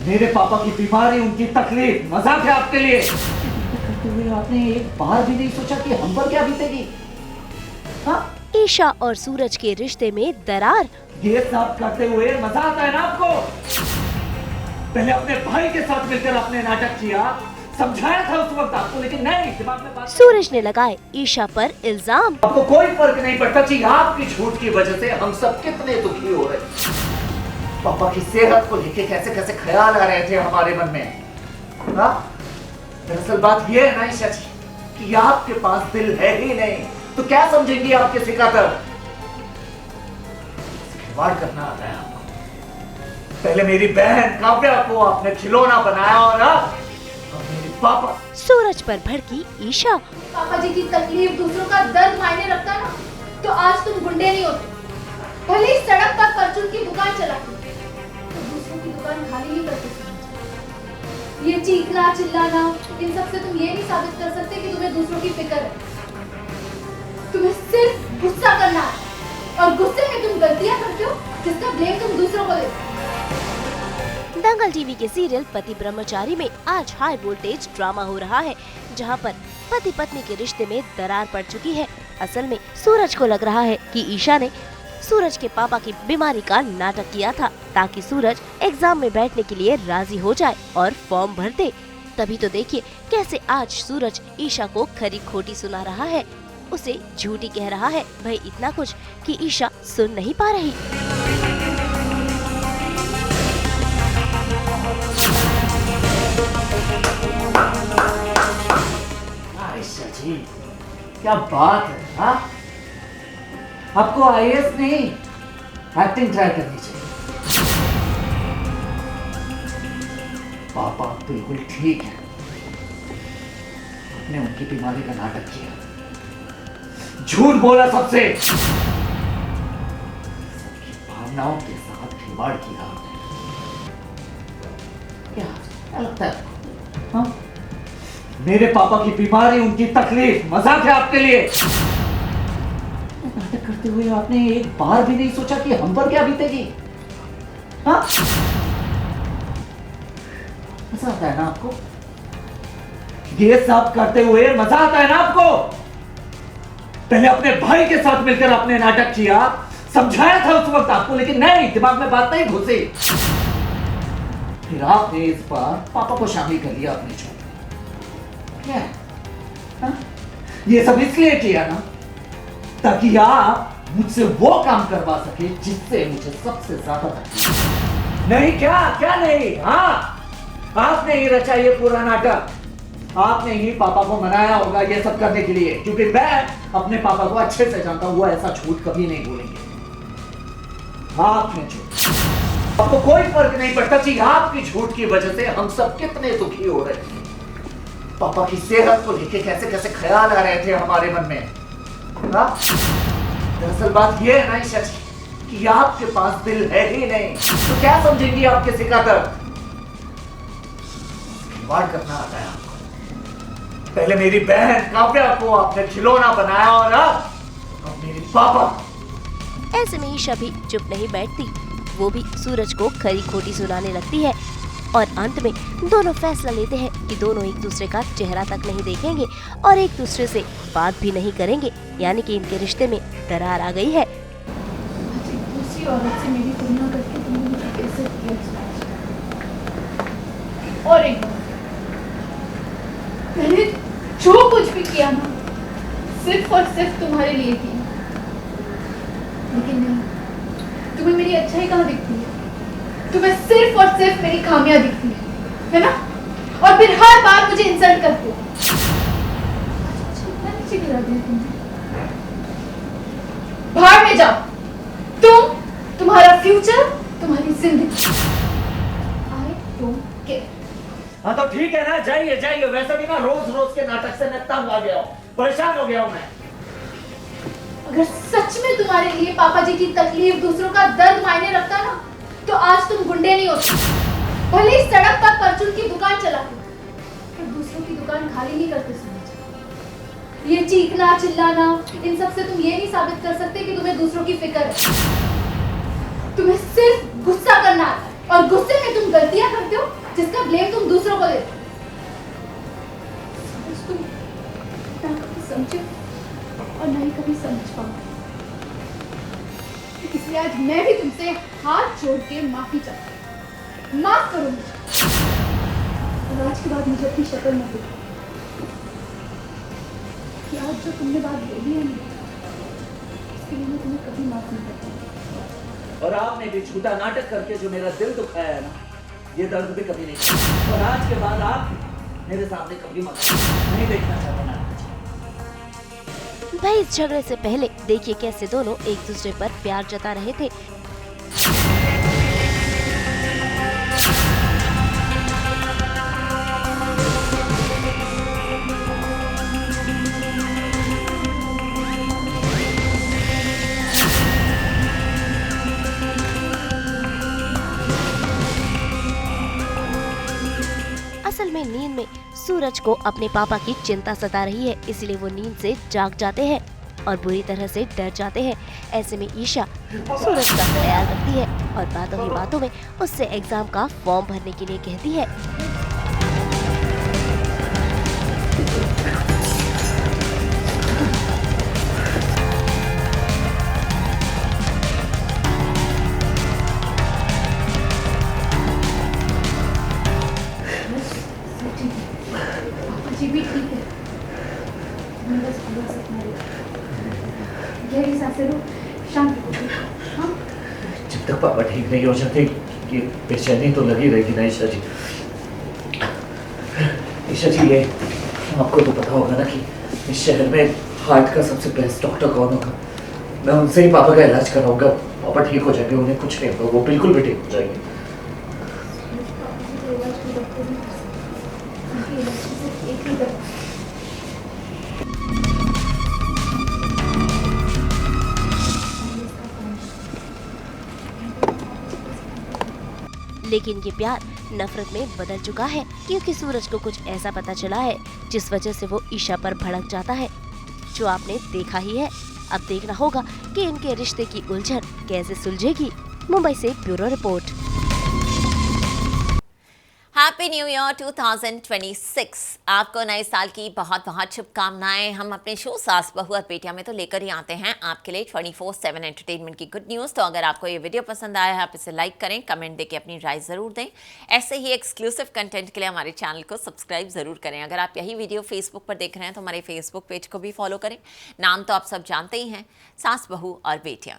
मेरे पापा की बीमारी, उनकी तकलीफ मजाक है आपके लिए। करते हुए आपने एक बार भी नहीं सोचा कि हम पर क्या बीतेगी? हाँ? ईशा और सूरज के रिश्ते में दरार। ये सब करते हुए मजा आता है ना आपको? पहले अपने भाई के साथ मिलकर आपने नाटक किया, समझाया था उस वक्त आपको, लेकिन नहीं, दिमाग में बात। सूरज ने लगाए ईशा पर इल्जाम। आपको कोई फर्क नहीं पड़ता कि आपकी झूठ की वजह से हम सब कितने दुखी हो रहे। पापा की सेहत को लेके कैसे कैसे ख्याल आ रहे थे हमारे मन में। दरअसल बात ये है ना ईशा जी कि आपके पास दिल है ही नहीं, तो क्या समझेंगी आपके सिखाकर? खिलवाड़ करना आता है आपको। पहले मेरी बहन काव्या को आपने खिलौना बनाया और अब मेरे पापा। सूरज पर भड़की ईशा। पापा जी की तकलीफ, दूसरों का दर्द मायने रखता ना, तो आज तुम गुंडे नहीं होते। भले ही सड़क पर परचून की दुकान चलाते, तो दूसरों की दुकान खाली नहीं करते। ये चीखना चिल्लाना, इन सब से तुम ये नहीं साबित कर सकते कि तुम्हें दूसरों की फिक्र है। तुम्हें सिर्फ गुस्सा करना है, और गुस्से में तुम गलतियां करते हो जिसका ब्लेम तुम दूसरों को देते हो। दंगल टीवी के सीरियल पति ब्रह्मचारी में आज हाई वोल्टेज ड्रामा हो रहा है, जहां पर पति पत्नी के रिश्ते में दरार पड़ चुकी है। असल में सूरज को लग रहा है कि ईशा ने सूरज के पापा की बीमारी का नाटक किया था, ताकि सूरज एग्जाम में बैठने के लिए राजी हो जाए और फॉर्म भर दे। तभी तो देखिए कैसे आज सूरज ईशा को खरी खोटी सुना रहा है, उसे झूठी कह रहा है, भाई इतना कुछ कि ईशा सुन नहीं पा रही। आयशा जी, क्या बात है, हाँ? आपको आईएएस नहीं, एक्टिंग ट्राई करनी चाहिए। पापा बिल्कुल ठीक है, आपने उनकी बीमारी का नाटक किया, झूठ बोला सबसे, सबकी भावनाओं के साथ खिलवाड़ किया। क्या लगता है आपको? हाँ? मेरे पापा की बीमारी, उनकी तकलीफ मजाक है आपके लिए? नाटक करते हुए आपने एक बार भी नहीं सोचा कि हम पर क्या बीतेगी? हाँ? मजा आता है ना आपको? ये सब करते हुए मजा आता है ना आपको? पहले अपने भाई के साथ मिलकर आपने नाटक किया, समझाया था उस वक्त आपको, लेकिन नहीं, दिमाग में बात नहीं घुसी। फिर आपने इस बार पापा को शामिल कर लिया अपने झूठ में। क्या? हाँ? ये सब इसलिए किया ना ताकि आप मुझसे वो काम करवा सके जिससे मुझे सबसे ज्यादा तकलीफ। नहीं, क्या क्या नहीं? हाँ, आपने ही रचा ये पूरा नाटक, आपने ही पापा को मनाया होगा ये सब करने के लिए, क्योंकि मैं अपने पापा को अच्छे से जानता हूं, वो ऐसा झूठ कभी नहीं बोलेंगे। आपने झूठ, आपको कोई फर्क नहीं पड़ता कि आपकी झूठ की वजह से हम सब कितने दुखी हो रहे हैं। पापा की सेहत को लेके कैसे कैसे ख्याल आ रहे थे हमारे मन में। दरअसल बात ये है ना ईशा जी कि आपके पास दिल है ही नहीं, तो क्या समझेंगी आपके सिखाकर? खिलवाड़ करना आता है आपको। पहले मेरी बहन काव्या को आपने खिलौना बनाया और अब मेरे पापा। ऐसे में ईशा भी चुप नहीं बैठती, वो भी सूरज को खरी खोटी सुनाने लगती है और अंत में दोनों फैसला लेते हैं कि दोनों एक दूसरे का चेहरा तक नहीं देखेंगे और एक दूसरे से बात भी नहीं करेंगे, यानी कि इनके रिश्ते में दरार आ गई है। दूसरी औरत से मेरी तुलना करके तुमने मुझे कैसे किया? और एक बात, मैंने जो कुछ भी किया ना सिर्फ और सिर्फ तुम्हारे लिए किया, लेकिन नहीं, तुम्हें मेरी अच्छाई कहाँ दिखती है? तुम्हें सिर्फ और सिर्फ मेरी खामियां दिखती है ना? और फिर हर बार मुझे इंसल्ट करते हो। इतना नीचे गिरा दिया तुमने। बाहर में जाओ, तुम्हारा फ्यूचर, तुम्हारी जिंदगी। I don't care। हाँ तो ठीक है ना, जाइए जाइए। वैसे भी ना रोज रोज के नाटक से मैं तंग आ गया हूँ, परेशान हो गया हूँ मैं। अगर सच में तुम्हारे लिए पापा जी की तकलीफ, दूसरों का दर्द मायने रखता ना, तो आज तुम गुंडे नहीं होते। भले ही सड़क पर परचून की दुकान चलाते, पर दूसरों की दुकान खाली नहीं करते। सूरज, ये चीखना चिल्लाना, इन सब से तुम ये नहीं साबित कर सकते कि तुम्हें दूसरों की फिक्र है। तुम्हें सिर्फ गुस्सा करना आता है, और गुस्से में तुम गलतियां करते हो जिसका ब्लेम तुम दूसरों को देते हो। सूरज, तुम ना कभी समझे और ना ही कभी समझ पाओगे। इसलिए आज मैं भी तुमसे हाथ जोड़ के माफी चाहती हूँ। माफ करो मुझे, और आज के बाद मुझे अपनी शक्ल मत दिखाओ कि आज जो तुमने बात बोली है ना, उसके लिए मैं तुम्हें कभी माफ नहीं करता। और आपने भी झूठा नाटक करके जो मेरा दिल दुखाया है ना, ये दर्द भी कभी नहीं। और आज के बाद आप मेरे सामने कभी मत, नहीं देखना चाहता मैं। भाई इस झगड़े से पहले देखिए कैसे दोनों एक दूसरे पर प्यार जता रहे थे। असल में नींद में सूरज को अपने पापा की चिंता सता रही है, इसलिए वो नींद से जाग जाते हैं और बुरी तरह से डर जाते हैं। ऐसे में ईशा सूरज का ख्याल रखती है और बातों ही बातों में उससे एग्जाम का फॉर्म भरने के लिए कहती है। पापा जी भी ठीक है, मैं बस पूरा सपना देखा। गहरी सांसें लो, शांत हो। हाँ, जब तक पापा ठीक नहीं हो जाते ये बेचैनी तो लगी रहेगी ना ईशा जी। ईशा जी, ये आपको तो पता होगा ना कि इस शहर में हार्ट का सबसे बेस्ट डॉक्टर कौन होगा। मैं उनसे ही पापा का इलाज कराऊंगा, पापा ठीक हो जाएंगे, उन्हें कुछ नहीं होगा, वो बिल्कुल भी ठीक हो जाएंगे। पापा जी को इलाज कोई डॉक्टर नहीं कर सकता। उनके इलाज की सिर्फ एक ही दवा है। लेकिन ये प्यार नफरत में बदल चुका है, क्योंकि सूरज को कुछ ऐसा पता चला है जिस वजह से वो ईशा पर भड़क जाता है, जो आपने देखा ही है। अब देखना होगा कि इनके रिश्ते की उलझन कैसे सुलझेगी। मुंबई से bureau report. Happy new year 2026। आपको नए साल की बहुत बहुत शुभकामनाएं। हम अपने शो सास बहू और बेटियां में तो लेकर ही आते हैं आपके लिए 24/7 एंटरटेनमेंट की गुड न्यूज़। तो अगर आपको ये वीडियो पसंद आया है, आप इसे लाइक करें, कमेंट देके अपनी राय ज़रूर दें। ऐसे ही एक्सक्लूसिव कंटेंट के लिए हमारे चैनल को सब्सक्राइब ज़रूर करें। अगर आप यही वीडियो फेसबुक पर देख रहे हैं तो हमारे फेसबुक पेज को भी फॉलो करें। नाम तो आप सब जानते ही हैं, सास बहू और बेटियाँ।